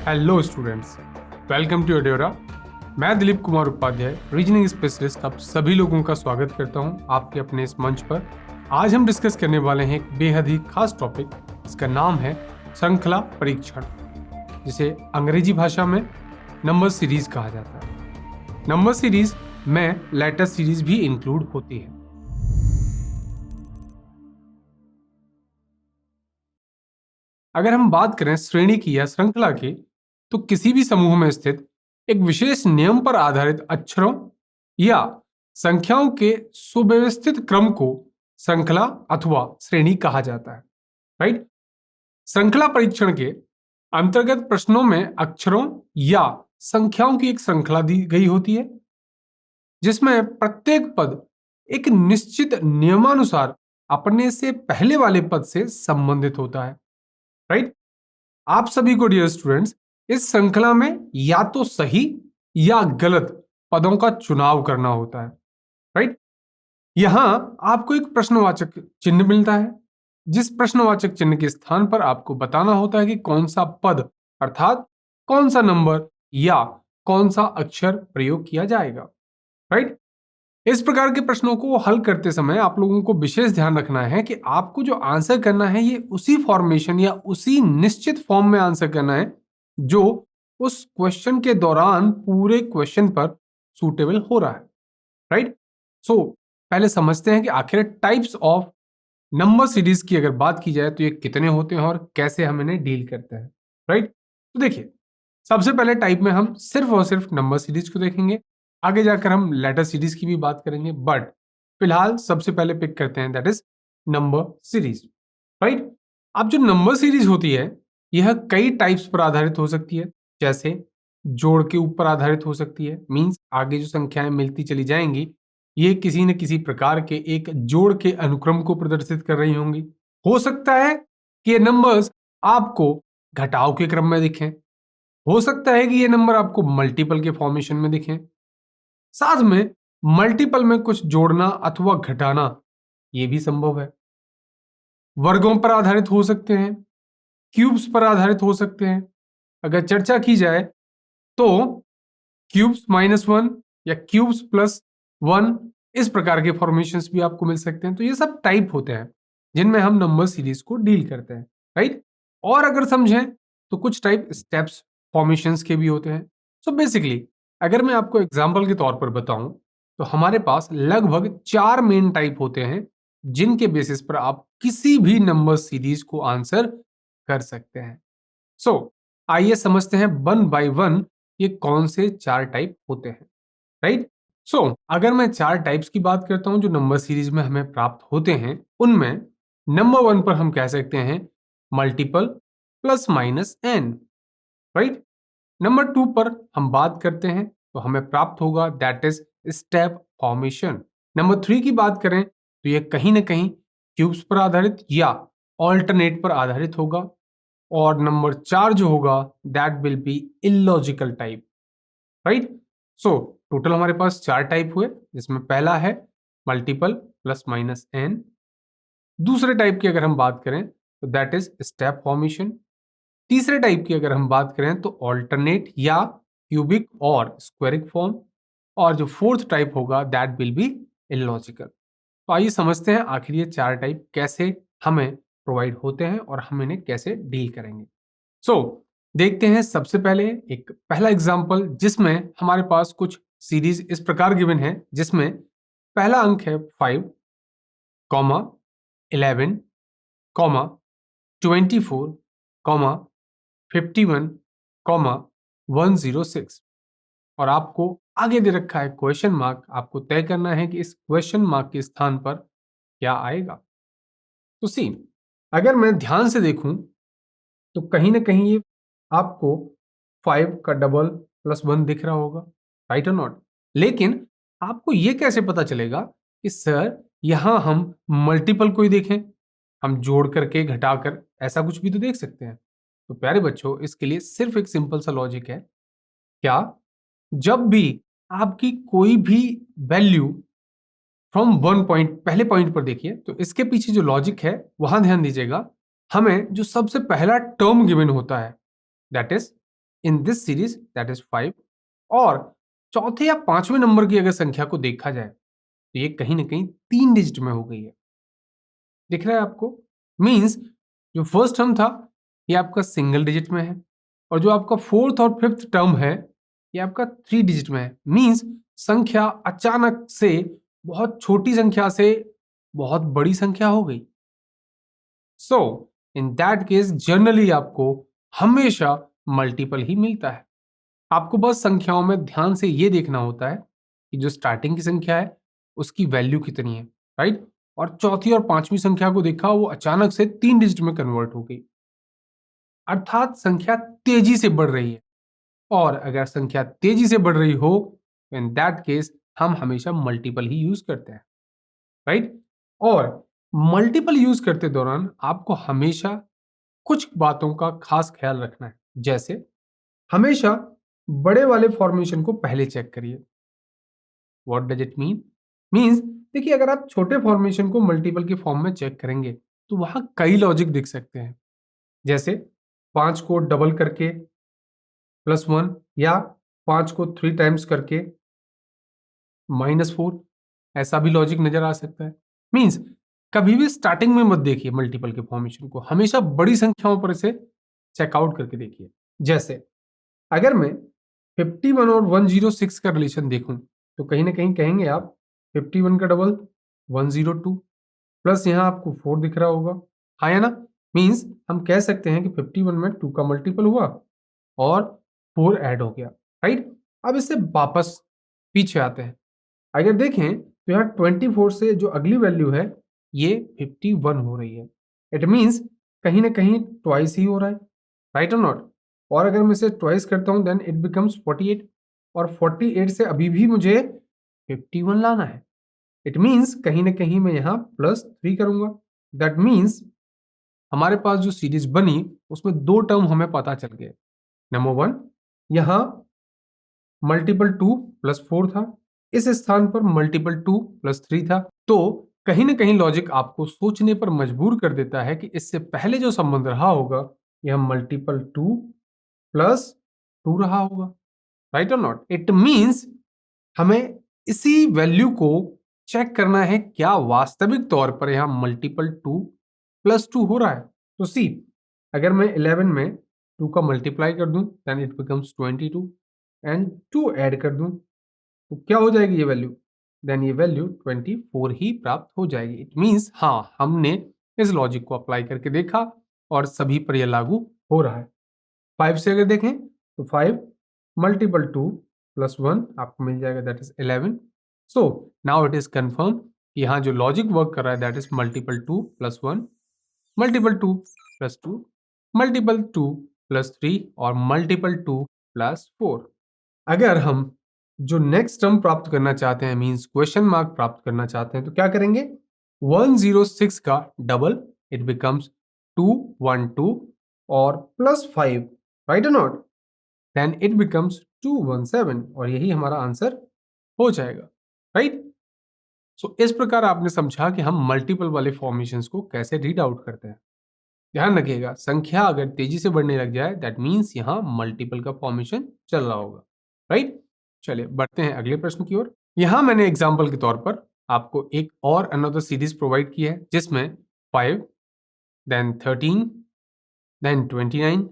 Hello students, welcome to Adora. मैं Dilip Kumar Upadhyay, reasoning specialist, आप सभी लोगों का स्वागत करता हूं आपके अपने इस मंच पर। आज हम डिस्कस करने वाले हैं एक बेहद ही खास टॉपिक, इसका नाम है श्रृंखला परीक्षण, जिसे अंग्रेजी भाषा में नंबर सीरीज कहा जाता है। नंबर सीरीज में लेटर सीरीज भी इंक्लूड होती है। अगर हम बात करें श्रेणी की या श्रृंखला की, तो किसी भी समूह में स्थित एक विशेष नियम पर आधारित अक्षरों या संख्याओं के सुव्यवस्थित क्रम को श्रृंखला अथवा श्रेणी कहा जाता है। राइट। श्रृंखला परीक्षण के अंतर्गत प्रश्नों में अक्षरों या संख्याओं की एक श्रृंखला दी गई होती है, जिसमें प्रत्येक पद एक निश्चित नियमानुसार अपने से पहले वाले पद से संबंधित होता है। राइट। आप सभी को डियर स्टूडेंट्स इस श्रृंखला में या तो सही या गलत पदों का चुनाव करना होता है। राइट। यहां आपको एक प्रश्नवाचक चिन्ह मिलता है, जिस प्रश्नवाचक चिन्ह के स्थान पर आपको बताना होता है कि कौन सा पद अर्थात कौन सा नंबर या कौन सा अक्षर प्रयोग किया जाएगा। राइट। इस प्रकार के प्रश्नों को हल करते समय आप लोगों को विशेष ध्यान रखना है कि आपको जो आंसर करना है ये उसी फॉर्मेशन या उसी निश्चित फॉर्म में आंसर करना है जो उस क्वेश्चन के दौरान पूरे क्वेश्चन पर सूटेबल हो रहा है। राइट। सो पहले समझते हैं कि आखिर टाइप्स ऑफ नंबर सीरीज की अगर बात की जाए तो ये कितने होते हैं और कैसे हम इन्हें डील करते हैं। राइट। तो देखिए, सबसे पहले टाइप में हम सिर्फ और सिर्फ नंबर सीरीज को देखेंगे, आगे जाकर हम लेटर सीरीज की भी बात करेंगे, बट फिलहाल सबसे पहले पिक करते हैं that is number series. Right. अब जो नंबर सीरीज होती है यह कई टाइप्स पर आधारित हो सकती है, जैसे जोड़ के ऊपर आधारित हो सकती है, मींस आगे जो संख्याएं मिलती चली जाएंगी ये किसी न किसी प्रकार के एक जोड़ के अनुक्रम को प्रदर्शित कर रही होंगी। हो सकता है कि ये नंबर्स आपको घटाव के क्रम में दिखें, हो सकता है कि ये नंबर आपको मल्टीपल के फॉर्मेशन में दिखें, साथ में मल्टीपल में कुछ जोड़ना अथवा घटाना ये भी संभव है। वर्गों पर आधारित हो सकते हैं, क्यूब्स पर आधारित हो सकते हैं। अगर चर्चा की जाए तो क्यूब्स -1 या क्यूब्स +1 इस प्रकार के फॉर्मेशंस भी आपको मिल सकते हैं। तो ये सब टाइप होते हैं जिनमें हम नंबर सीरीज को डील करते हैं। राइट। और अगर समझें तो कुछ टाइप स्टेप्स फॉर्मेशंस के भी होते हैं। सो बेसिकली अगर मैं आपको एग्जांपल के तौर पर बताऊं तो हमारे पास लगभग 4 मेन टाइप होते हैं जिनके बेसिस पर आप किसी भी नंबर सीरीज को आंसर कर सकते हैं। सो आइए समझते हैं वन बाय वन ये कौन से 4 टाइप होते हैं। राइट। सो अगर मैं 4 टाइप्स की बात करता हूं जो नंबर सीरीज में हमें प्राप्त होते हैं, उनमें नंबर 1 पर हम कह सकते हैं मल्टीपल +-n। राइट। नंबर 2 पर हम बात करते हैं तो हमें प्राप्त होगा that is step formation. Number 3 की बात करें तो यह कहीं ना कहीं क्यूब्स पर आधारित या ऑल्टरनेट पर आधारित होगा। और नंबर 4 जो होगा that will B illogical type. Right. So total हमारे पास 4 टाइप हुए, जिसमें पहला है मल्टीपल +-n। दूसरे टाइप की अगर हम बात करें तो दैट इज स्टेप फॉर्मेशन। तीसरे टाइप की अगर हम बात करें तो ऑल्टरनेट या क्यूबिक और स्क्वायरिक फॉर्म। और जो फोर्थ टाइप होगा दैट विल बी इलॉजिकल। तो आइए समझते हैं आखिर ये 4 टाइप कैसे हमें प्रोवाइड होते हैं और हम इन्हें कैसे डील करेंगे। सो देखते हैं सबसे पहले एक पहला एग्जांपल जिसमें हमारे पास कुछ सीरीज इस प्रकार गिवन है, जिसमें पहला अंक है 5, 11, 24, 51, 106 और आपको आगे दे रखा है क्वेश्चन मार्क। आपको तय करना है कि इस क्वेश्चन मार्क के स्थान पर क्या आएगा। तो सी अगर मैं ध्यान से देखूं तो कहीं ना कहीं ये आपको 5 का डबल +1 दिख रहा होगा, राइट और नॉट। लेकिन आपको ये कैसे पता चलेगा कि सर यहां हम मल्टीपल को ही देखें, हम जोड़ करके घटाकर ऐसा कुछ भी तो देख सकते हैं। तो प्यारे बच्चों, इसके लिए सिर्फ एक सिंपल सा लॉजिक है। क्या? जब भी आपकी कोई भी वैल्यू फ्रॉम वन पॉइंट, पहले पॉइंट पर देखिए, तो इसके पीछे जो लॉजिक है वहां ध्यान दीजिएगा। हमें जो सबसे पहला टर्म गिवन होता है that is in this series that is 5। और चौथे या पांचवें नंबर की अगर संख्या को देखा जाए तो ये कहीं ना कहीं 3 डिजिट में हो गई है। दिख रहा है आपको? मींस जो फर्स्ट टर्म था ये आपका सिंगल डिजिट में है, और जो आपका फोर्थ और फिफ्थ टर्म है ये आपका 3 डिजिट में है। मींस संख्या अचानक से बहुत छोटी संख्या से बहुत बड़ी संख्या हो गई। सो इन दैट केस जनरली आपको हमेशा मल्टीपल ही मिलता है। आपको बस संख्याओं में ध्यान से ये देखना होता है कि जो स्टार्टिंग की संख्या है उसकी वैल्यू कितनी है, राइट? और चौथी और पांचवी संख्या को देखा, वो अचानक से 3 डिजिट में कन्वर्ट हो गई, अर्थात संख्या तेजी से बढ़ रही है। और अगर संख्या तेजी से बढ़ रही हो तो इन दैट केस हम हमेशा मल्टीपल ही यूज करते हैं, राइट? और मल्टीपल यूज करते दौरान आपको हमेशा कुछ बातों का खास ख्याल रखना है। जैसे हमेशा बड़े वाले फॉर्मेशन को पहले चेक करिए। What does it mean? Means देखिए, अगर आप छोटे फॉर्मेशन को मल्टीपल के फॉर्म में चेक करेंगे तो वहां कई लॉजिक दिख सकते हैं। जैसे 5 को डबल करके +1, या 5 को 3 टाइम्स करके -4, ऐसा भी लॉजिक नजर आ सकता है। मींस कभी भी स्टार्टिंग में मत देखिए मल्टीपल के फॉर्मेशन को, हमेशा बड़ी संख्याओं पर इसे चेकआउट करके देखिए। जैसे अगर मैं 51 और 106 का रिलेशन देखूं तो कहीं ना कहीं कहेंगे आप 51 का डबल 102, प्लस यहाँ आपको 4 दिख रहा होगा, हाँ या ना? मींस हम कह सकते हैं कि 51 में 2 का मल्टीपल हुआ और 4 ऐड हो गया, राइट? अब इससे वापस पीछे आते हैं। अगर देखें तो यहाँ 24 से जो अगली वैल्यू है ये 51 हो रही है। इट मींस कहीं ना कहीं ट्वाइस ही हो रहा है, राइट और नॉट? और अगर मैं इसे ट्वाइस करता हूं देन इट बिकम्स 48, और 48 से अभी भी मुझे 51 लाना है। इट मींस कहीं ना कहीं मैं यहाँ +3 करूंगा। दैट मींस हमारे पास जो सीरीज बनी उसमें 2 टर्म हमें पता चल गए। नंबर 1, यहाँ मल्टीपल 2 +4 था, इस स्थान पर मल्टीपल 2 +3 था। तो कहीं ना कहीं लॉजिक आपको सोचने पर मजबूर कर देता है कि इससे पहले जो संबंध रहा होगा यह मल्टीपल 2 +2 रहा होगा, राइट और नॉट? इट मींस हमें इसी वैल्यू को चेक करना है क्या वास्तविक तौर पर यहाँ मल्टीपल 2 +2 हो रहा है। तो सी, अगर मैं 11 में 2 का मल्टीप्लाई कर दूं then it becomes 22, and 2 add कर दूं तो क्या हो जाएगी ये वैल्यू? देन ये वैल्यू 24 ही प्राप्त हो जाएगी। इट मींस हाँ, हमने इस लॉजिक को अप्लाई करके देखा और सभी पर यह लागू हो रहा है। 5 से अगर देखें तो 5 मल्टीपल 2 +1 आपको मिल जाएगा, that is 11। So now it is confirm कि यहाँ जो लॉजिक वर्क कर रहा है that is multiple 2 +1, multiple 2 +2, multiple 2 +3 और मल्टीपल 2 +4। अगर हम जो नेक्स्ट टर्म प्राप्त करना चाहते हैं, मींस क्वेश्चन मार्क प्राप्त करना चाहते हैं, तो क्या करेंगे? 106 का डबल, इट बिकम्स 212 और +5, राइट और नॉट? देन इट बिकम्स 217 और यही हमारा आंसर हो जाएगा, राइट? सो इस प्रकार आपने समझा कि हम मल्टीपल वाले फॉर्मेशंस को कैसे रीड आउट करते हैं। ध्यान रखिएगा, संख्या अगर तेजी से बढ़ने लग जाए दैट मीन्स यहाँ मल्टीपल का फॉर्मेशन चल रहा होगा, राइट? चलिए बढ़ते हैं अगले प्रश्न की ओर। यहां मैंने एग्जाम्पल के तौर पर आपको एक और अनदर सीरीज प्रोवाइड की है जिसमें 5, then 13, then 29,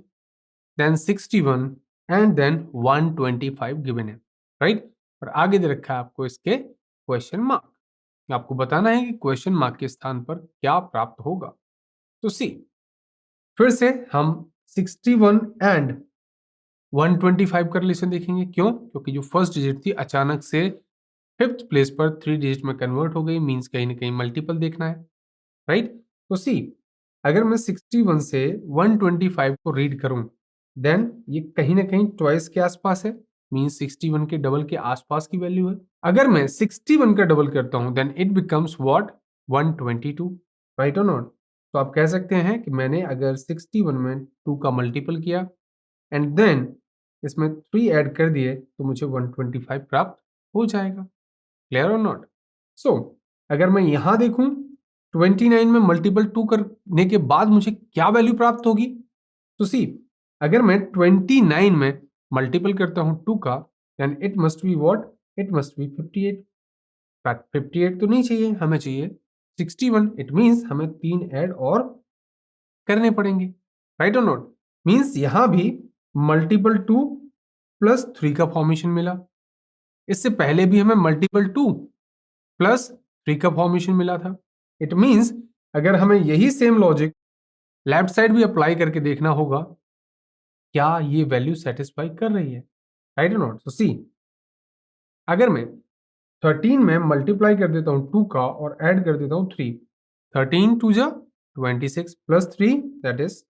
then 61 and then 125 given है, राइट? और आगे दे रखा है आपको इसके क्वेश्चन मार्क। आपको बताना है कि क्वेश्चन मार्क के स्थान पर क्या प्राप्त होगा। तो सी, फिर से हम 61 एंड 125 का रिलेशन देखेंगे। क्यों? क्योंकि जो फर्स्ट डिजिट थी अचानक से फिफ्थ प्लेस पर 3 डिजिट में कन्वर्ट हो गई, मींस कहीं ना कहीं मल्टीपल देखना है, राइट? तो सी, अगर मैं 61 से 125 को रीड करूं देन ये कहीं ना कहीं ट्वाइस के आसपास है, मींस 61 के डबल के आसपास की वैल्यू है। अगर मैं 61 का डबल करता हूं then it becomes what? 122, right और नॉट? तो आप कह सकते हैं कि मैंने अगर 61 में 2 का मल्टीपल किया एंड देन इसमें 3 ऐड कर दिए तो मुझे 125 प्राप्त हो जाएगा। क्लियर और नॉट? सो अगर मैं यहां देखूं 29 में मल्टीपल 2 करने के बाद मुझे क्या वैल्यू प्राप्त होगी? तो सी, अगर मैं 29 में मल्टीपल करता हूं 2 का, then it must be what, it must be 58। But 58 तो नहीं चाहिए, हमें चाहिए 61। इट मींस हमें 3 ऐड और करने पड़ेंगे, राइट और नॉट। मींस यहां भी मल्टीपल 2 प्लस 3 का फॉर्मेशन मिला। इससे पहले भी हमें मल्टीपल 2 प्लस 3 का फॉर्मेशन मिला था। इट मींस अगर हमें यही सेम लॉजिक लेफ्ट साइड भी अप्लाई करके देखना होगा, क्या ये वैल्यू सेटिस्फाई कर रही है, राइट और नॉट। तो सी, अगर मैं 13 में मल्टीप्लाई कर देता हूं 2 का और ऐड कर देता हूं 3, 13 टू जा 26 प्लस 3 दैट इज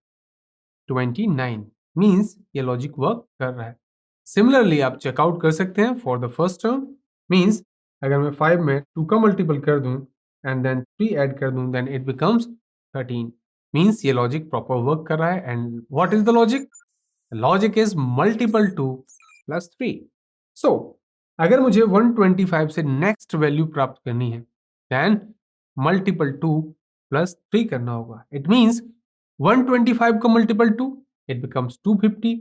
29। मींस ये लॉजिक वर्क कर रहा है। सिमिलरली आप चेकआउट कर सकते हैं for the first term. Means अगर मैं 5 में 2 का मल्टीपल कर दूं एंड देन 3 ऐड कर दूं, देन इट बिकम्स 13। मींस ये लॉजिक प्रॉपर वर्क कर रहा है। And what is the logic? Logic is multiple 2 plus 3। सो अगर मुझे 125 से नेक्स्ट वैल्यू प्राप्त करनी है, देन मल्टीपल 2 प्लस 3 करना होगा। इट मींस 125 का multiple 2, it becomes 250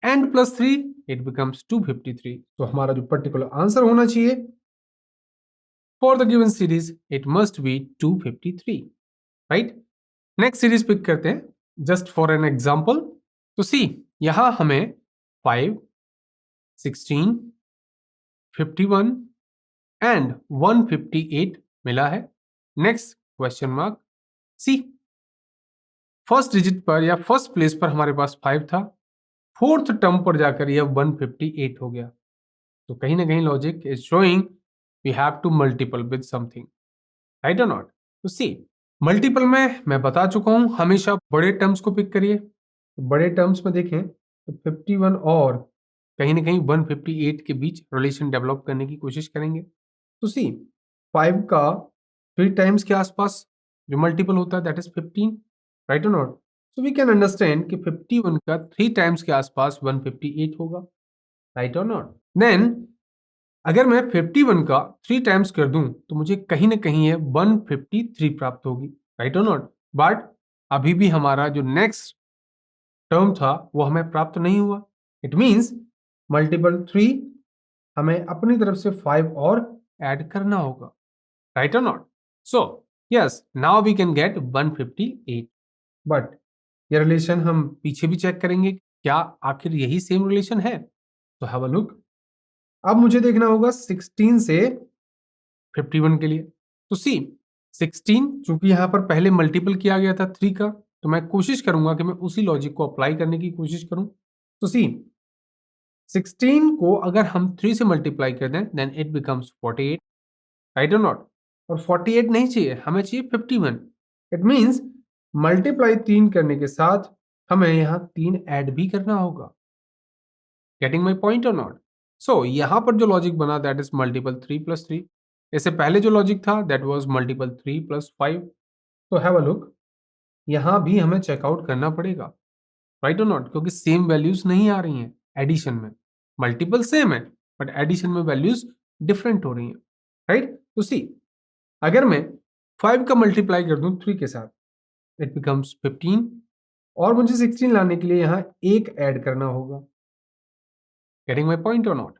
and plus 3 it becomes 253। तो हमारा जो पर्टिकुलर आंसर होना चाहिए for the given series, it must be 253, right. Next series pick करते हैं जस्ट फॉर एन एग्जांपल। तो सी, यहां हमें 5, 16, 51 एंड 158 मिला है। Next question mark. See, first digit पर या फर्स्ट प्लेस पर हमारे पास 5 था, फोर्थ टर्म पर जाकर यह 158 हो गया। तो कहीं ना कहीं logic is showing we have to multiple with something, right और नॉट। तो सी, मल्टीपल में मैं बता चुका हूं हमेशा बड़े टर्म्स को पिक करिए। तो बड़े टर्म्स में देखें तो 51 और कहीं ना कहीं 158 के बीच रिलेशन डेवलप करने की कोशिश करेंगे। तो सी, 5 का 3 टाइम्स के आसपास जो मल्टीपल होता है दैट इज 15, राइट और not. So we can understand कि 51 का 3 टाइम्स के आसपास 158 होगा, राइट और नॉट। देन अगर मैं 51 का 3 टाइम्स कर दूं तो मुझे कहीं ना कहीं ये 153 प्राप्त होगी, राइट और नॉट। बट अभी भी हमारा जो नेक्स्ट टर्म था वो हमें प्राप्त नहीं हुआ। इट मींस मल्टीपल 3 हमें अपनी तरफ से 5 और ऐड करना होगा, राइट और not. So yes, now we can get 158। But ये रिलेशन हम पीछे भी चेक करेंगे, क्या आखिर यही सेम रिलेशन है। तो हैव अ लुक। अब मुझे देखना होगा 16 से 51 के लिए। तो सी, 16 चूंकि यहां पर पहले मल्टीपल किया गया था 3 का, तो मैं कोशिश करूंगा कि मैं उसी लॉजिक को अप्लाई करने की कोशिश करूं। तो सी, 16 को अगर हम 3 से मल्टीप्लाई कर दें देन इट बिकम्स 48, राइट और नॉट। और 48 नहीं चाहिए, हमें चाहिए 51। इट मींस मल्टीप्लाई 3 करने के साथ हमें यहां 3 ऐड भी करना होगा। गेटिंग माई पॉइंट और नॉट। सो यहां पर जो लॉजिक बना दैट इज मल्टीपल 3 प्लस 3। इससे पहले जो लॉजिक था दैट वाज मल्टीपल 3 प्लस 5। तो हैव अ लुक, यहां भी हमें चेकआउट करना पड़ेगा, राइट और नॉट, क्योंकि सेम वैल्यूज नहीं आ रही हैं एडिशन में। मल्टीपल सेम है बट एडिशन में वैल्यूज डिफरेंट हो रही हैं, राइट। तो सी, अगर मैं 5 का मल्टीप्लाई कर दूं 3 के साथ, इट बिकम्स 15 और मुझे 16 लाने के लिए यहां एक ऐड करना होगा। गेटिंग माई पॉइंट और नॉट।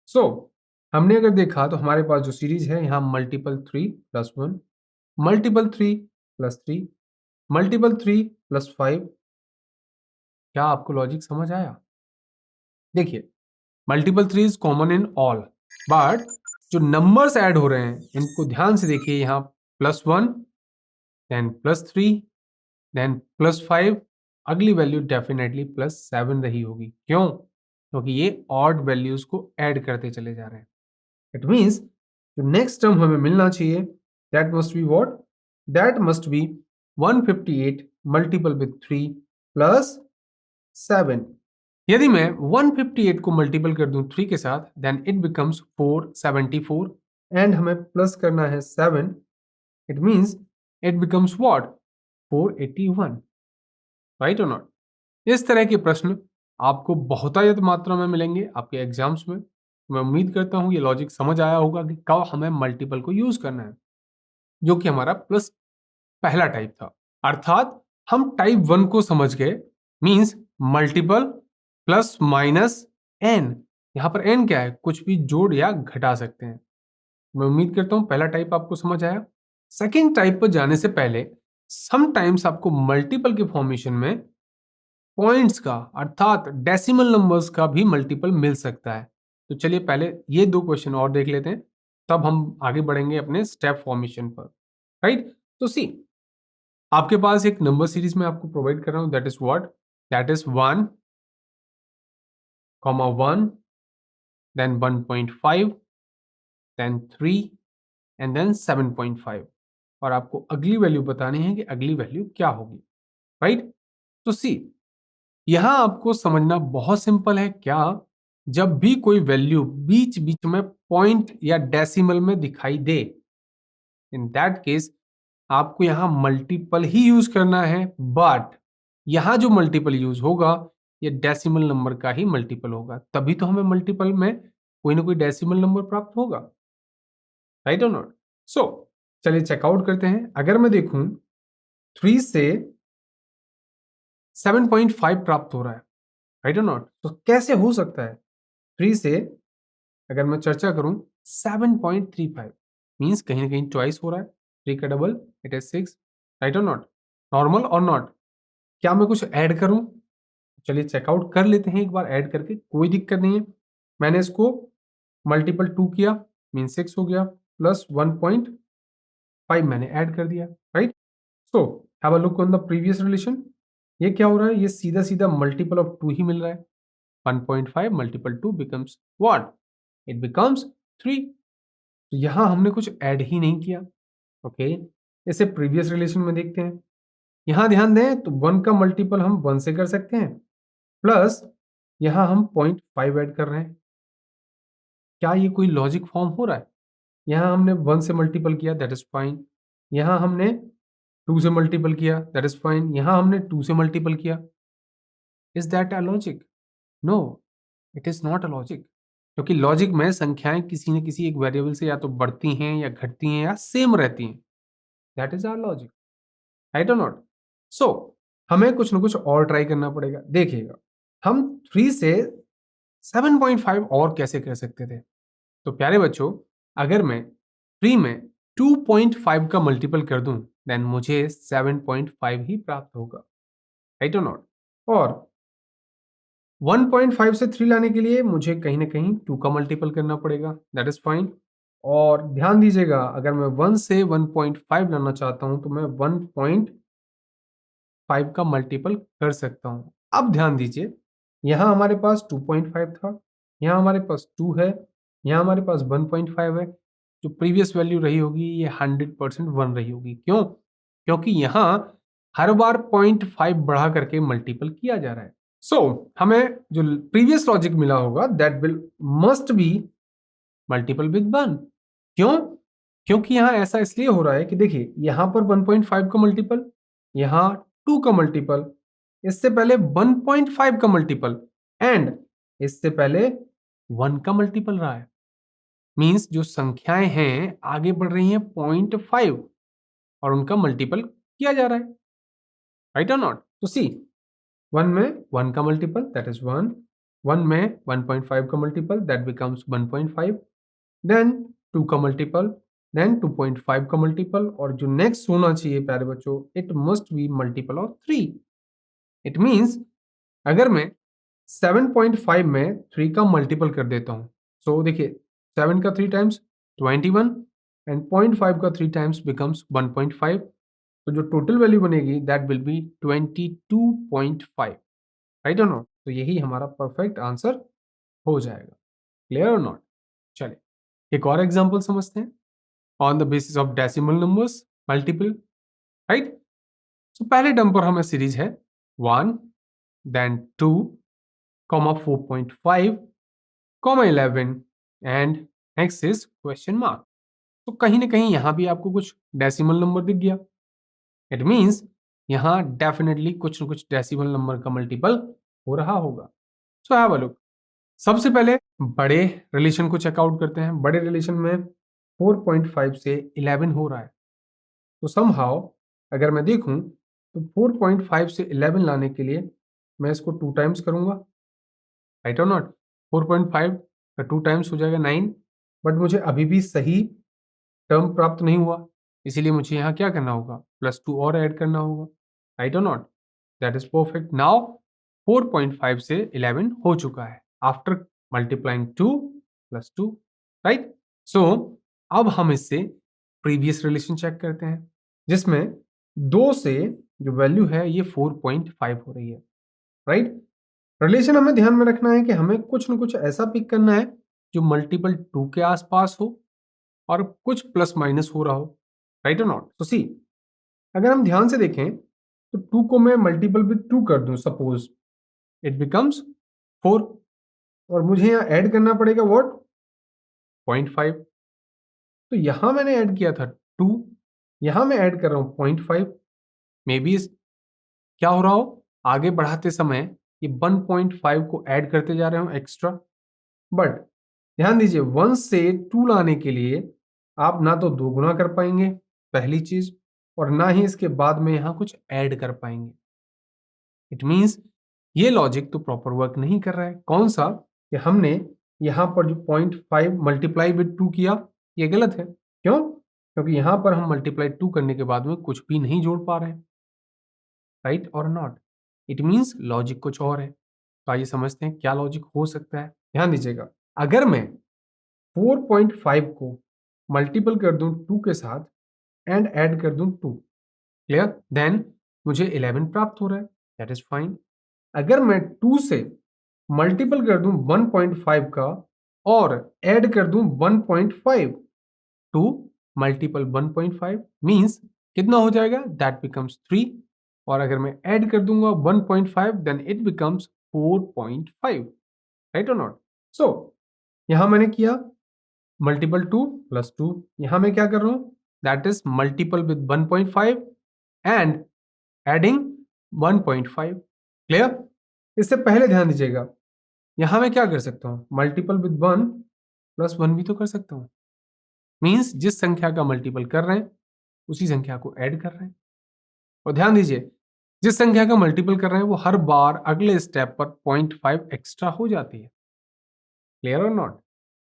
सो हमने अगर देखा तो हमारे पास जो सीरीज है यहाँ multiple 3 plus 1, multiple 3 plus 3, multiple 3 plus 5। क्या आपको लॉजिक समझ आया? देखिए, multiple 3 is common in all, but जो नंबर्स ऐड हो रहे हैं इनको ध्यान से देखिए। यहाँ plus 1, then plus 3, then plus 5, अगली वैल्यू डेफिनेटली प्लस 7 रही होगी। क्यों? क्योंकि ये ऑड वैल्यूज को ऐड करते चले जा रहे हैं। इट मीन्स जो नेक्स्ट टर्म हमें मिलना चाहिए that must be what, that must B 158 multiple with 3 plus 7। यदि मैं 158 को मल्टीपल कर दूं 3 के साथ देन इट बिकम्स 474 एंड हमें प्लस करना है 7। It means it becomes what, 481, right और नॉट। इस तरह के प्रश्न आपको बहुतायत मात्रा में मिलेंगे आपके एग्जाम्स में। मैं उम्मीद करता हूं ये लॉजिक समझ आया होगा कि कब हमें मल्टीपल को यूज करना है, जो कि हमारा प्लस पहला टाइप था। अर्थात हम टाइप 1 को समझ गए। Means multiple plus minus n. यहां पर एन क्या है, कुछ भी जोड़ या घटा सकते हैं। मैं उम्मीद करता हूं पहला टाइप आपको समझ आया। सेकेंड टाइप पर जाने से पहले समटाइम्स आपको मल्टीपल के फॉर्मेशन में पॉइंट्स का अर्थात डेसिमल नंबर्स का भी मल्टीपल मिल सकता है। तो चलिए पहले ये दो क्वेश्चन और देख लेते हैं, तब हम आगे बढ़ेंगे अपने स्टेप फॉर्मेशन पर। राइट, तो सी आपके पास एक नंबर सीरीज में आपको प्रोवाइड कर रहा हूं, that is what, that is 1, 1, then 1.5, then 3 and then 7.5, और आपको अगली वैल्यू बतानी है कि अगली वैल्यू क्या होगी। राइट, तो सी यहां आपको समझना बहुत सिंपल है। क्या, जब भी कोई वैल्यू बीच बीच में पॉइंट या डेसिमल में दिखाई दे, इन दैट केस आपको यहां मल्टीपल ही यूज करना है, बट यहां जो मल्टीपल यूज होगा ये डेसिमल नंबर का ही मल्टीपल होगा, तभी तो हमें मल्टीपल में कोई ना कोई डेसिमल नंबर प्राप्त होगा। राइट और नॉट? सो चलिए चेकआउट करते हैं। अगर मैं देखूं 3 से 7.5 प्राप्त हो रहा है, राइट और नॉट, तो कैसे हो सकता है 3 से, अगर मैं चर्चा करूं 7.35, मींस कहीं ना कहीं चॉइस हो रहा है। 3 का डबल इट इज 6, राइट और नॉट, नॉर्मल और नॉट। क्या मैं कुछ ऐड करूं? चलिए चेकआउट कर लेते हैं एक बार ऐड करके, कोई दिक्कत नहीं है। मैंने इसको मल्टीपल 2 किया, मीन 6 हो गया, प्लस 1.5 मैंने ऐड कर दिया। Right, so have a look on the previous relation. ये क्या हो रहा है, ये सीधा सीधा मल्टीपल ऑफ 2 ही मिल रहा है। 1.5 multiple 2 becomes what, it becomes 3। तो यहां हमने कुछ ऐड ही नहीं किया। ओके, इसे प्रीवियस रिलेशन में देखते हैं। यहां ध्यान दें तो 1 का मल्टीपल हम 1 से कर सकते हैं, प्लस यहां हम 0.5 ऐड कर रहे हैं। क्या ये कोई लॉजिक फॉर्म हो रहा है? यहां हमने 1 से मल्टीपल किया, दैट इज फाइन। यहां हमने 2 से मल्टीपल किया, दैट इज फाइन। यहां हमने 2 से मल्टीपल किया। Is that a logic? No, it is not a logic, क्योंकि लॉजिक में संख्याएं किसी न किसी एक वेरिएबल से या तो बढ़ती हैं या घटती हैं या सेम रहती हैं। That is our logic, right और नॉट? सो हमें कुछ ना कुछ और ट्राई करना पड़ेगा। देखिएगा, हम 3 से 7.5 और कैसे कर सकते थे? तो प्यारे बच्चों, अगर मैं 3 में 2.5 का मल्टीपल कर दूं, देन मुझे 7.5 ही प्राप्त होगा, राइट और नॉट? और 1.5 से 3 लाने के लिए मुझे कहीं ना कहीं 2 का मल्टीपल करना पड़ेगा, दैट इज फाइन। और ध्यान दीजिएगा, अगर मैं 1 से 1.5 लाना चाहता हूं तो मैं 1.5 का मल्टीपल कर सकता हूं। अब ध्यान दीजिए, यहां हमारे पास 2.5 था, यहां हमारे पास 2 है, यहां हमारे पास 1.5 है। जो प्रीवियस वैल्यू रही होगी ये 100% 1 रही होगी। क्यों? क्योंकि यहां हर बार 0.5 बढ़ा करके मल्टीपल किया जा रहा है। सो हमें जो प्रीवियस लॉजिक मिला होगा that will must be multiple with 1। क्यों? क्योंकि यहां ऐसा इसलिए हो रहा है कि देखिए, यहां पर 1.5 का मल्टीपल, यहां 2 का मल्टीपल, इससे पहले 1.5 का मल्टीपल, एंड इससे पहले 1 का मल्टीपल रहा है। मींस जो संख्याएं हैं आगे बढ़ रही हैं 0.5 और उनका मल्टीपल किया जा रहा है, राइट और नॉट? तो सी 1 में 1 का मल्टीपल दैट इज 1, 1 में 1.5 का मल्टीपल दैट बिकम्स 1.5, देन 2 का मल्टीपल, देन 2.5 का मल्टीपल, और जो नेक्स्ट होना चाहिए प्यारे बच्चों, it must be multiple of 3। It means अगर मैं 7.5 में 3 का मल्टीपल कर देता हूं, सो देखिए 7 का 3 टाइम्स 21 एंड 0.5 का 3 टाइम्स बिकम्स 1.5, तो जो टोटल वैल्यू बनेगी दैट विल बी 22.5, राइट और नॉट? तो यही हमारा परफेक्ट आंसर हो जाएगा। क्लियर और नॉट? चलिए एक और एग्जांपल समझते हैं। On the basis of decimal numbers multiple, right? So पहले टर्म पर हमें सीरीज है 1, then 2, 4.5, 11 and next is question mark. तो कहीं ना कहीं यहां भी आपको कुछ डेसिमल नंबर दिख गया। इट मींस यहां डेफिनेटली कुछ ना कुछ डेसिमल नंबर का मल्टीपल हो रहा होगा। सो हैव अ लुक। सबसे पहले बड़े रिलेशन को चेकआउट करते हैं। बड़े रिलेशन में 4.5 से 11 हो रहा है, तो समहाउ अगर मैं देखूं तो 4.5 से 11 लाने के लिए मैं इसको 2 टाइम्स करूंगा, राइट और नॉट? 4.5 का 2 टाइम्स हो जाएगा 9, बट मुझे अभी भी सही टर्म प्राप्त नहीं हुआ, इसीलिए मुझे यहाँ क्या करना होगा, +2 और ऐड करना होगा, राइट और not? That is perfect. Now 4.5 से 11 हो चुका है आफ्टर मल्टीप्लाइंग 2 + 2, राइट? सो अब हम इससे प्रीवियस रिलेशन चेक करते हैं, जिसमें 2 से जो वैल्यू है ये 4.5 हो रही है, राइट? रिलेशन हमें ध्यान में रखना है कि हमें कुछ न कुछ ऐसा पिक करना है जो मल्टीपल 2 के आसपास हो और कुछ प्लस माइनस हो रहा हो, राइट और नॉट? तो सी, अगर हम ध्यान से देखें तो 2 को मैं मल्टीपल विद 2 कर दूं, सपोज इट बिकम्स 4, और मुझे यहाँ ऐड करना पड़ेगा व्हाट, 0.5। तो यहां मैंने ऐड किया था 2, यहां मैं ऐड कर रहा हूं 0.5। मे बी क्या हो रहा हो, आगे बढ़ाते समय ये 1.5 को ऐड करते जा रहे हो एक्स्ट्रा, बट ध्यान दीजिए 1 से 2 लाने के लिए आप ना तो 2 गुना कर पाएंगे, पहली चीज, और ना ही इसके बाद में यहां कुछ ऐड कर पाएंगे। इट मींस ये लॉजिक तो प्रॉपर वर्क नहीं कर रहा है। कौन सा? कि हमने यहां पर जो 0.5 मल्टीप्लाई विद 2 किया, ये गलत है। क्यों? क्योंकि यहां पर हम मल्टीप्लाई 2 करने के बाद में कुछ भी नहीं जोड़ पा रहे हैं, राइट और नॉट? इट मींस लॉजिक कुछ और है। तो आइए समझते हैं क्या लॉजिक हो सकता है। ध्यान दीजिएगा, अगर मैं 4.5 को मल्टीपल कर दूं 2 के साथ एंड ऐड कर दूं 2, क्लियर? देन मुझे 11 प्राप्त हो रहा है, दैट इज फाइन। अगर मैं 2 से मल्टीपल कर दूं 1.5 का और ऐड कर दूं 1.5, 2 मल्टीपल 1.5 मींस कितना हो जाएगा, दैट बिकम्स 3, और अगर मैं ऐड कर दूंगा 1.5 देन इट बिकम्स 4.5, राइट और नॉट? सो यहां मैंने किया मल्टीपल 2 + 2, यहां मैं क्या कर रहा हूं, that is multiple with 1.5 and adding 1.5, clear? इससे पहले ध्यान दीजिएगा, यहां मैं क्या कर सकता हूं, मल्टीपल विद 1 + 1 भी तो कर सकता हूं। मींस जिस संख्या का मल्टीपल कर रहे हैं उसी संख्या को ऐड कर रहे हैं। और ध्यान दीजिए, जिस संख्या का मल्टीपल कर रहे हैं वो हर बार अगले स्टेप पर 0.5 एक्स्ट्रा हो जाती है, क्लियर और नॉट?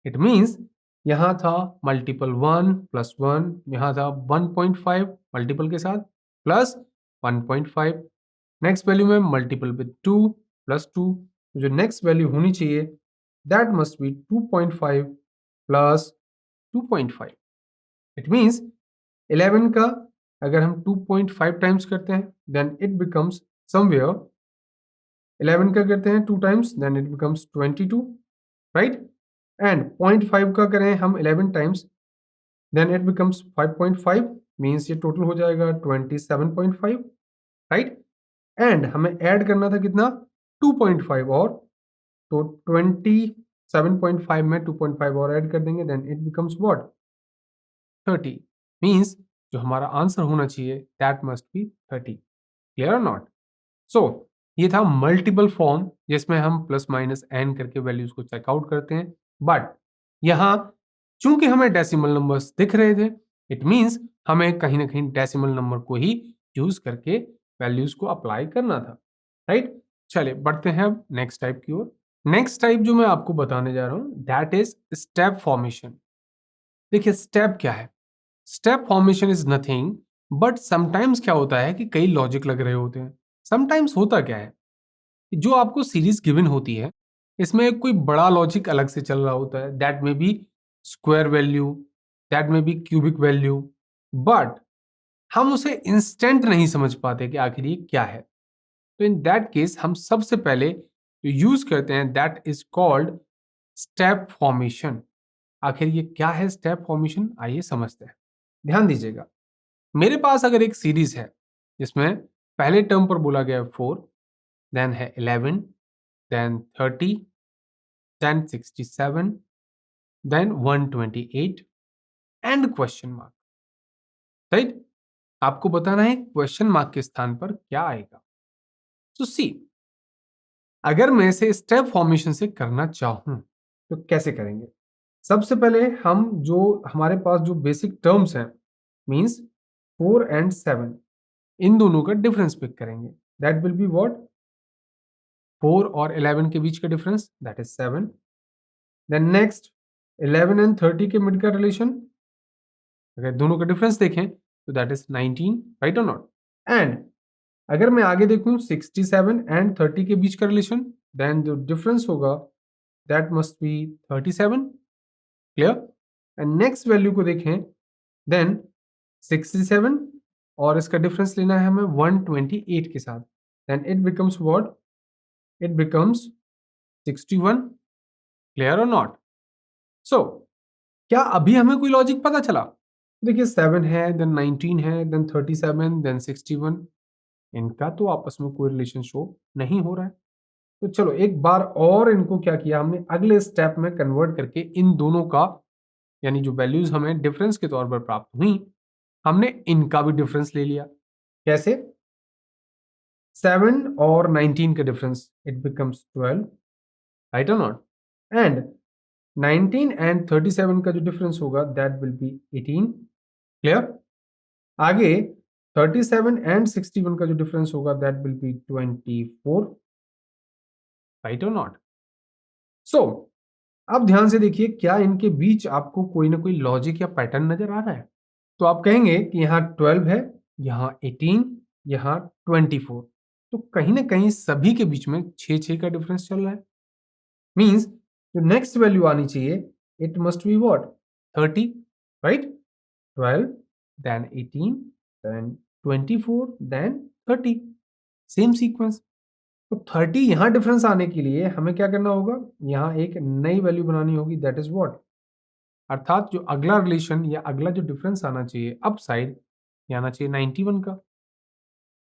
इट मींस यहां था मल्टीपल 1 + 1, यहां था 1.5 मल्टीपल के साथ प्लस 1.5, नेक्स्ट वैल्यू में मल्टीपल विद 2 + 2, जो नेक्स्ट वैल्यू होनी चाहिए that must B 2.5 + 2.5। It means 11 का अगर हम 2.5 टाइम्स करते हैं देन इट बिकम्स समवेयर, 11 का करते हैं 2 times then it becomes 22, right? And 0.5 का करें हम 11 times then it becomes 5.5, means ये टोटल हो जाएगा 27.5, राइट? एंड हमें ऐड करना था कितना, 2.5 और, तो 27.5 में 2.5 और ऐड कर देंगे then it becomes what, 30, means जो हमारा आंसर होना चाहिए दैट मस्ट बी 30, क्लियर और नॉट? सो ये था मल्टीपल फॉर्म जिसमें हम प्लस माइनस एन करके वैल्यूज को चेकआउट करते हैं, बट यहाँ चूंकि हमें डेसिमल नंबर्स दिख रहे थे, इट मींस हमें कहीं ना कहीं डेसिमल नंबर को ही यूज करके वैल्यूज को अप्लाई करना था, राइट? चलिए बढ़ते हैं अब नेक्स्ट टाइप की ओर। नेक्स्ट टाइप जो मैं आपको बताने जा रहा हूं दैट इज स्टेप फॉर्मेशन। देखिए स्टेप क्या है, step formation is nothing but sometimes क्या होता है कि कई लॉजिक लग रहे होते हैं। समटाइम्स होता क्या है, जो आपको सीरीज गिवन होती है इसमें कोई बड़ा लॉजिक अलग से चल रहा होता है, दैट में बी स्क्वायर वैल्यू, दैट में बी क्यूबिक वैल्यू, बट हम उसे इंस्टेंट नहीं समझ पाते कि आखिर ये क्या है। तो इन दैट केस हम सबसे पहले जो यूज करते हैं that is called step formation. आखिर ये क्या है स्टेप फॉर्मेशन, आइए समझते हैं। ध्यान दीजिएगा, मेरे पास अगर एक सीरीज है जिसमें पहले टर्म पर बोला गया है 4, देन है 11, then 30, then 67, then 128 and question mark, right? आपको बताना है क्वेश्चन मार्क के स्थान पर क्या आएगा। तो सी, अगर मैं इसे स्टेप फॉर्मेशन से करना चाहूं तो कैसे करेंगे? सबसे पहले हम जो हमारे पास जो बेसिक टर्म्स हैं मींस 4 एंड 7, इन दोनों का डिफरेंस पिक करेंगे, दैट विल बी व्हाट, 4 और 11 के बीच का difference, that is 7। Then next 11 and 30 के मिड का रिलेशन, अगर दोनों का डिफरेंस देखें तो दैट इज 19, राइट और नॉट। एंड अगर मैं आगे देखूं 67 एंड 30 के बीच का रिलेशन, देन जो डिफरेंस होगा that must B 37, clear. And next value को देखें, देन 67 और इसका डिफरेंस लेना है हमें 128 के साथ, then it becomes what, it becomes 61, clear और नॉट। सो क्या अभी हमें कोई लॉजिक पता चला? देखिए 7 है, देन 19 है, देन 37, देन 61, इनका तो आपस में कोई रिलेशन शो नहीं हो रहा है। तो चलो एक बार और इनको क्या किया हमने, अगले स्टेप में कन्वर्ट करके इन दोनों का, यानी जो वैल्यूज हमें डिफरेंस के तौर पर प्राप्त हुई, हमने इनका भी डिफरेंस ले लिया। कैसे? 7 और 19 का डिफरेंस, इट बिकम्स 12, राइट और नॉट। एंड 19 एंड 37 का जो डिफरेंस होगा दैट विल बी 18, क्लियर। आगे 37 एंड 61 का जो डिफरेंस होगा दैट विल बी 24, राइट और नॉट। सो अब ध्यान से देखिए, क्या इनके बीच आपको कोई ना कोई लॉजिक या पैटर्न नजर आ रहा है? तो आप कहेंगे कि यहाँ 12 है, यहाँ 18, यहाँ 24, तो कहीं ना कहीं सभी के बीच में 6 का डिफरेंस चल रहा है। मींस जो नेक्स्ट वैल्यू आनी चाहिए, it must be what, 30, right. 12, then 18, then 24, then 30, same sequence. तो 30 यहां डिफरेंस आने के लिए हमें क्या करना होगा, यहां एक नई वैल्यू बनानी होगी, दैट इज व्हाट, अर्थात जो अगला रिलेशन या अगला जो डिफरेंस आना चाहिए अप साइड, ये आना चाहिए 91 का।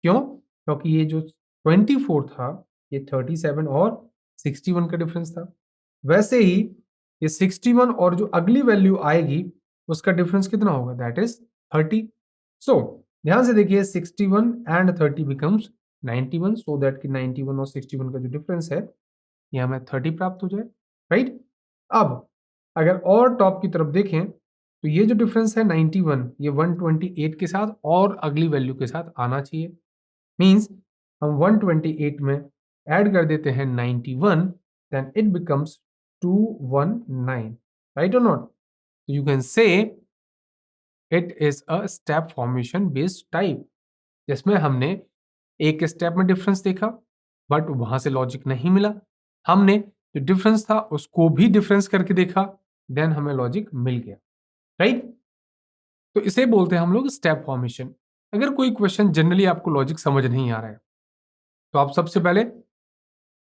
क्यों? क्योंकि ये जो 24 था, ये 37 और 61 का डिफरेंस था। वैसे ही ये 61 और जो अगली वैल्यू आएगी उसका डिफरेंस कितना होगा, दैट इज 30। सो ध्यान से देखिए, 61 एंड 30 बिकम्स 91, सो दैट कि 91 और 61 का जो डिफरेंस है ये हमें 30 प्राप्त हो जाए, राइट। अब अगर और टॉप की तरफ देखें तो ये जो डिफरेंस है 91, ये 128 के साथ और अगली वैल्यू के साथ आना चाहिए। मींस हम 128 में ऐड कर देते हैं 91, देन इट बिकम्स 219, राइट और not. You can say it is a step formation based type, जिसमें हमने एक स्टेप में डिफरेंस देखा बट वहां से लॉजिक नहीं मिला, हमने जो डिफरेंस था उसको भी डिफरेंस करके देखा, देन हमें लॉजिक मिल गया, राइट। तो इसे बोलते हैं हम लोग स्टेप फॉर्मेशन। अगर कोई क्वेश्चन जनरली आपको लॉजिक समझ नहीं आ रहा है तो आप सबसे पहले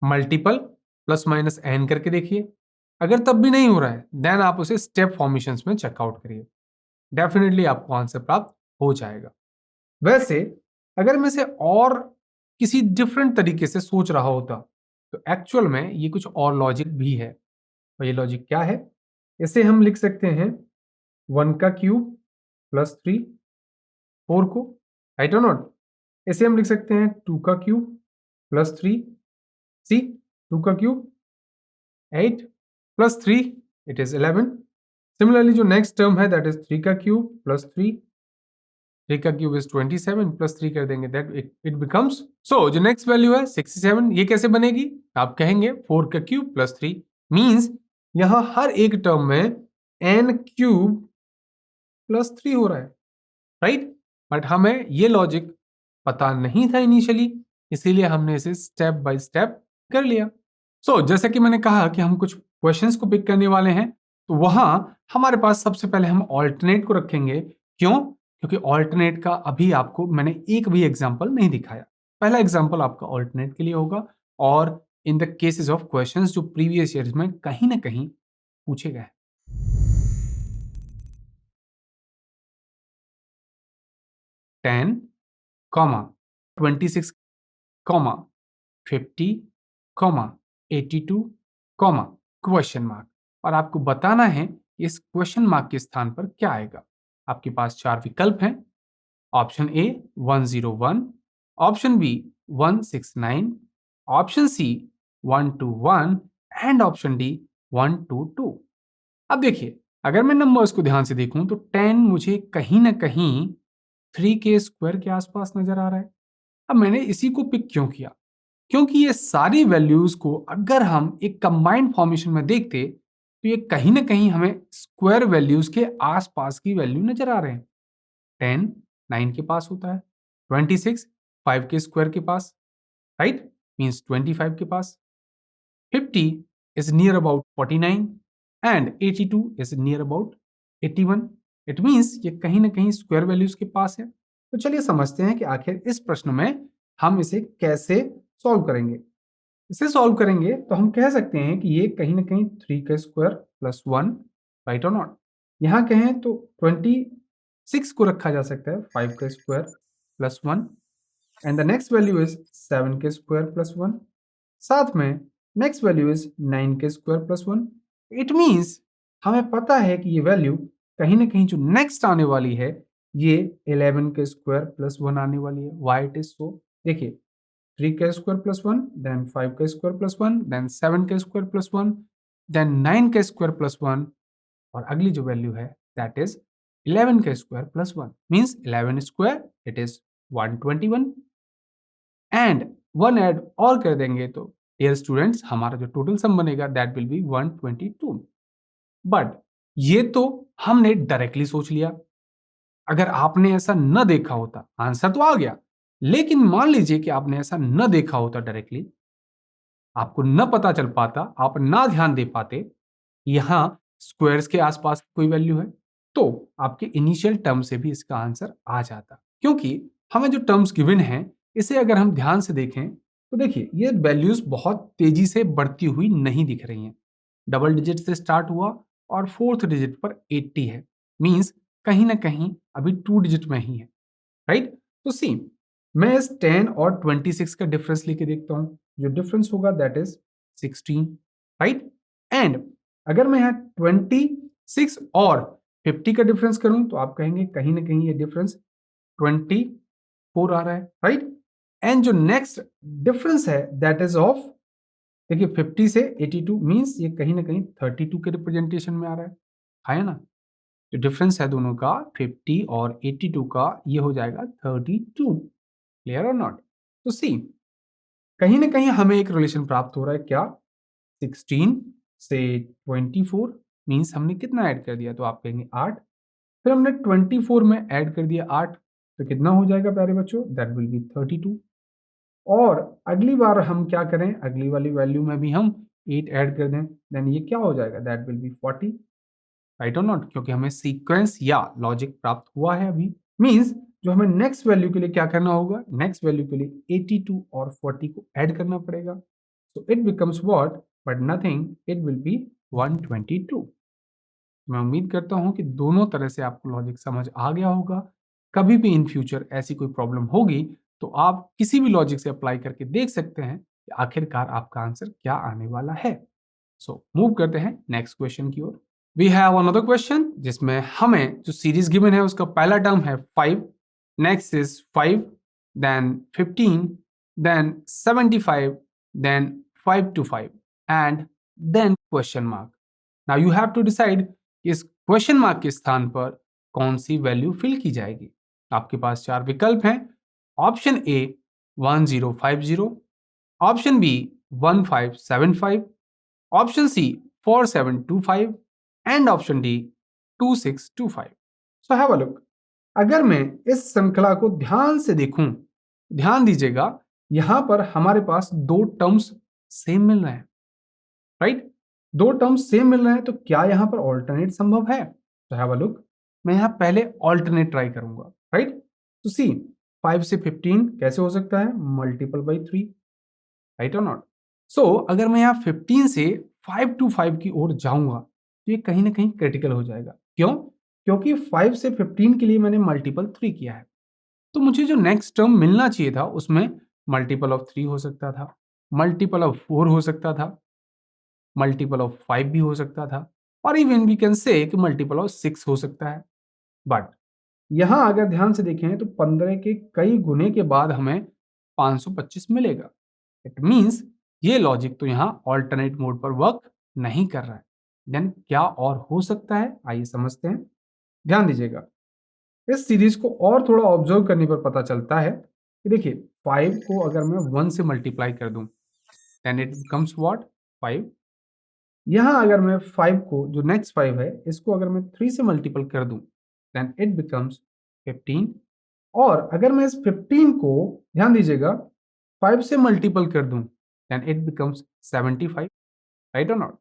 मल्टीपल प्लस माइनस एन करके देखिए। अगर तब भी नहीं हो रहा है देन आप उसे स्टेप फॉर्मेशंस में चेकआउट करिए, डेफिनेटली आपको आंसर प्राप्त हो जाएगा। वैसे अगर मैं इसे और किसी डिफरेंट तरीके से सोच रहा होता तो एक्चुअल में ये कुछ और लॉजिक भी है। और ये लॉजिक क्या है? इसे हम लिख सकते हैं 1 का क्यूब प्लस 3, 4 को, राइट और नॉट। इसे हम लिख सकते हैं 2 का क्यूब प्लस 3, सी 2 का cube 8 plus 3, it is 11। Similarly जो नेक्स्ट टर्म है दैट इज 3 का क्यूब प्लस 3, 3 का क्यूब इज 27 प्लस 3 कर देंगे दैट इट बिकम्स, सो जो नेक्स्ट वैल्यू है 67, ये कैसे बनेगी? आप कहेंगे 4 का क्यूब प्लस 3, मींस यहां हर एक टर्म में n क्यूब प्लस 3 हो रहा है, राइट। बट हमें ये लॉजिक पता नहीं था इनिशियली, इसीलिए हमने इसे स्टेप बाय स्टेप कर लिया। सो जैसे कि मैंने कहा कि हम कुछ क्वेश्चंस को पिक करने वाले हैं, तो वहां हमारे पास सबसे पहले हम ऑल्टरनेट को रखेंगे। क्यों? क्योंकि ऑल्टरनेट का अभी आपको मैंने एक भी एग्जांपल नहीं दिखाया। पहला एग्जांपल आपका ऑल्टरनेट के लिए होगा, और in the cases of questions जो प्रीवियस ईयर्स में कहीं ना कहीं पूछे गए। 10, 26, 50, 82, क्वेश्चन मार्क, और आपको बताना है इस क्वेश्चन मार्क के स्थान पर क्या आएगा। आपके पास 4 विकल्प हैं। Option A 101, option B 169, option C 121 and option D 122। अब देखिए, अगर मैं नंबर्स को ध्यान से देखूं तो 10 मुझे कहीं ना कहीं 3 के स्क्वायर के आसपास नजर आ रहा है। अब मैंने इसी को पिक क्यों किया? क्योंकि ये सारी वैल्यूज को अगर हम एक कंबाइंड फॉर्मेशन में देखते तो ये कहीं ना कहीं हमें स्क्वायर वैल्यूज के आसपास की वैल्यू नजर आ रहे हैं। 10 9 के पास होता है, 26 5 के स्क्वायर के पास, राइट, मीन्स 25 के पास, 50 is near about 49 and 82 is near about 81. It means ये कहीं ना कहीं स्क्वायर वैल्यूज के पास है। तो चलिए समझते हैं कि आखिर इस प्रश्न में हम इसे कैसे सॉल्व करेंगे। इसे सॉल्व करेंगे तो हम कह सकते हैं कि ये कहीं ना कहीं 3 का स्क्वायर प्लस 1, राइट और नॉट। यहाँ कहें तो 26 को रखा जा सकता है 5 का square plus 1 and the next value is 7 के स्क्वायर प्लस 1, साथ में नेक्स्ट वैल्यू इज 9 के स्क्वायर प्लस 1। इट मीन्स हमें पता है कि ये वैल्यू कहीं ना कहीं जो नेक्स्ट आने वाली है ये 11 के स्क्वायर प्लस 1 आने वाली है। वाई इट इज सो, देखिए 3 का स्क्वायर प्लस 1, देन 5 का स्क्वायर प्लस 1, देन 7 का स्क्वायर प्लस 1, देन 9 का स्क्वायर प्लस 1 और अगली जो वैल्यू है दैट इज 11 का square plus 1 means 11 square it is 121 and 1 add और कर देंगे तो डियर स्टूडेंट्स हमारा जो टोटल सम बनेगा दैट विल बी 122। बट ये तो हमने डायरेक्टली सोच लिया। अगर आपने ऐसा न देखा होता, आंसर तो आ गया, लेकिन मान लीजिए कि आपने ऐसा न देखा होता डायरेक्टली, आपको न पता चल पाता, आप ना ध्यान दे पाते यहां स्क्वायर्स के आसपास कोई वैल्यू है, तो आपके इनिशियल टर्म से भी इसका आंसर आ जाता। क्योंकि हमें जो टर्म्स गिवन हैं इसे अगर हम ध्यान से देखें तो देखिए ये वैल्यूज बहुत तेजी से बढ़ती हुई नहीं दिख रही हैं। डबल डिजिट से स्टार्ट हुआ और फोर्थ डिजिट पर 80 है, मींस कहीं ना कहीं अभी 2 डिजिट में ही है, राइट। तो सी मैं इस 10 और 26 का डिफरेंस लेके देखता हूं, जो डिफरेंस होगा दैट इज 16, राइट। एंड अगर मैं यहाँ 26 और 50 का डिफरेंस करूं तो आप कहेंगे कहीं ना कहीं ये डिफरेंस 24 आ रहा है, राइट। एंड जो नेक्स्ट डिफरेंस है दैट इज ऑफ, देखिए 50 से 82 मींस ये कहीं ना कहीं 32 के रिप्रेजेंटेशन में आ रहा है ना। जो डिफरेंस है दोनों का 50 और 82 का ये हो जाएगा 32, क्लियर और नॉट। तो सी कहीं ना कहीं हमें एक रिलेशन प्राप्त हो रहा है, क्या 16 से 24 मींस हमने कितना ऐड कर दिया, तो आप कहेंगे 8, फिर हमने 24 में ऐड कर दिया 8, तो कितना हो जाएगा प्यारे बच्चों, दैट विल बी 32। और अगली बार हम क्या करें, अगली वाली वैल्यू में भी हम 8 ऐड कर दें, देन ये क्या हो जाएगा, दैट विल बी 40, राइट और नॉट, क्योंकि हमें सीक्वेंस या लॉजिक प्राप्त हुआ है अभी। मींस जो हमें नेक्स्ट वैल्यू के लिए क्या करना होगा, नेक्स्ट वैल्यू के लिए 82 और 40 को ऐड करना पड़ेगा, so it becomes what, but nothing, it will be 122। मैं उम्मीद करता हूं कि दोनों तरह से आपको लॉजिक समझ आ गया होगा। कभी भी इन फ्यूचर ऐसी कोई प्रॉब्लम होगी तो आप किसी भी लॉजिक से अप्लाई करके देख सकते हैं कि आखिरकार आपका आंसर क्या आने वाला है। सो मूव करते हैं नेक्स्ट क्वेश्चन की ओर। वी हैव अनदर क्वेश्चन जिसमें हमें जो सीरीज गिवन है उसका पहला टर्म है 5, next is 5, then 15, then 75, then 5 to 5 and then question mark. Now you have to decide इस क्वेश्चन मार्क के स्थान पर कौन सी वैल्यू फिल की जाएगी। आपके पास 4 विकल्प हैं। Option A 1050, option B 1575, option C 4725 and option D 2625। So have a look. अगर मैं इस श्रृंखला को ध्यान से देखूं, ध्यान दीजिएगा, यहां पर हमारे पास दो टर्म्स सेम मिल रहे हैं, राइट। दो टर्म्स सेम मिल रहे हैं तो क्या यहां पर ऑल्टरनेट संभव है, तो हैव अ लुक। मैं यहां पहले ऑल्टरनेट ट्राई करूंगा, राइट। तो सी 5 से 15 कैसे हो सकता है, मल्टीपल बाई 3, राइट और नॉट। सो अगर मैं यहाँ 15 से 5 to 5 की ओर जाऊंगा तो ये कहीं ना कहीं क्रिटिकल हो जाएगा। क्यों, क्योंकि 5 से 15 के लिए मैंने मल्टीपल 3 किया है, तो मुझे जो नेक्स्ट टर्म मिलना चाहिए था उसमें मल्टीपल ऑफ 3 हो सकता था, मल्टीपल ऑफ 4 हो सकता था, मल्टीपल ऑफ 5 भी हो सकता था, और इवन वी कैन से कि मल्टीपल ऑफ 6 हो सकता है। बट यहां अगर ध्यान से देखें तो 15 के कई गुने के बाद हमें 525 मिलेगा। इट मींस ये लॉजिक तो यहाँ ऑल्टरनेट मोड पर वर्क नहीं कर रहा है। देन क्या और हो सकता है, आइए समझते हैं। ध्यान दीजिएगा, इस सीरीज को और थोड़ा ऑब्जर्व करने पर पता चलता है कि देखिए 5 को अगर मैं 1 से मल्टीप्लाई कर दूं देन इट बिकम्स व्हाट 5। यहां अगर मैं 5 को, जो नेक्स्ट 5 है, इसको अगर मैं 3 से मल्टीपल कर दूं देन इट बिकम्स 15। और अगर मैं इस 15 को, ध्यान दीजिएगा, 5 से मल्टीपल कर दूं देन इट बिकम्स 75, राइट और नॉट।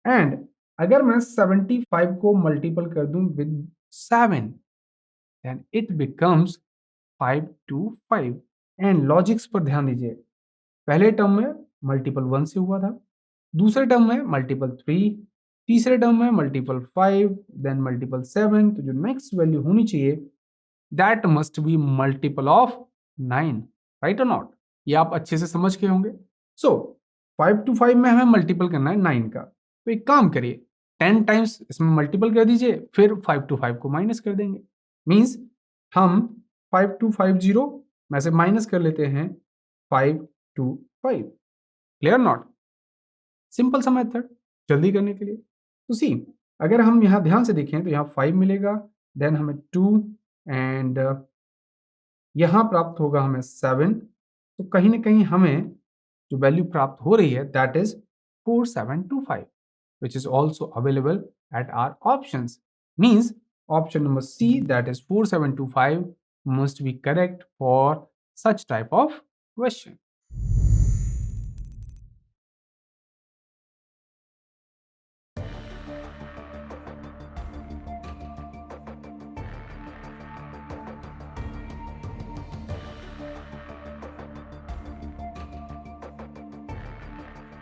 एंड अगर मैं 75 को मल्टीपल कर दूं with 7 then it becomes 525। And logics पर ध्यान दीजिए, पहले टर्म में मल्टीपल 1 से हुआ था, दूसरे टर्म में मल्टीपल 3, तीसरे टर्म में मल्टीपल 5, देन मल्टीपल 7। तो जो नेक्स्ट वैल्यू होनी चाहिए that must be multiple of 9, right और नॉट। ये आप अच्छे से समझ के होंगे। सो 5 to 5 में हमें मल्टीपल करना है 9 का, तो एक काम करिए 10 टाइम्स इसमें मल्टीपल कर दीजिए, फिर 5 to 5 को माइनस कर देंगे। मीन्स हम 5250 में से माइनस कर लेते हैं 525। Clear not? सिंपल सा मेथड जल्दी करने के लिए। तो सी, अगर हम यहाँ ध्यान से देखें तो यहाँ 5 मिलेगा, देन हमें 2 एंड यहाँ प्राप्त होगा हमें 7। तो कहीं ना कहीं हमें जो वैल्यू प्राप्त हो रही है that is 4725 which is also available at our options. Means option number C, that is 4725, must be correct for such type of question.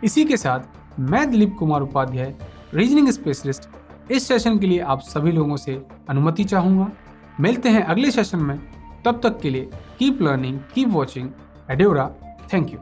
इसी के साथ मैं दिलीप कुमार उपाध्याय, रीजनिंग स्पेशलिस्ट, इस सेशन के लिए आप सभी लोगों से अनुमति चाहूंगा। मिलते हैं अगले सेशन में, तब तक के लिए keep learning, keep watching Adora. Thank you.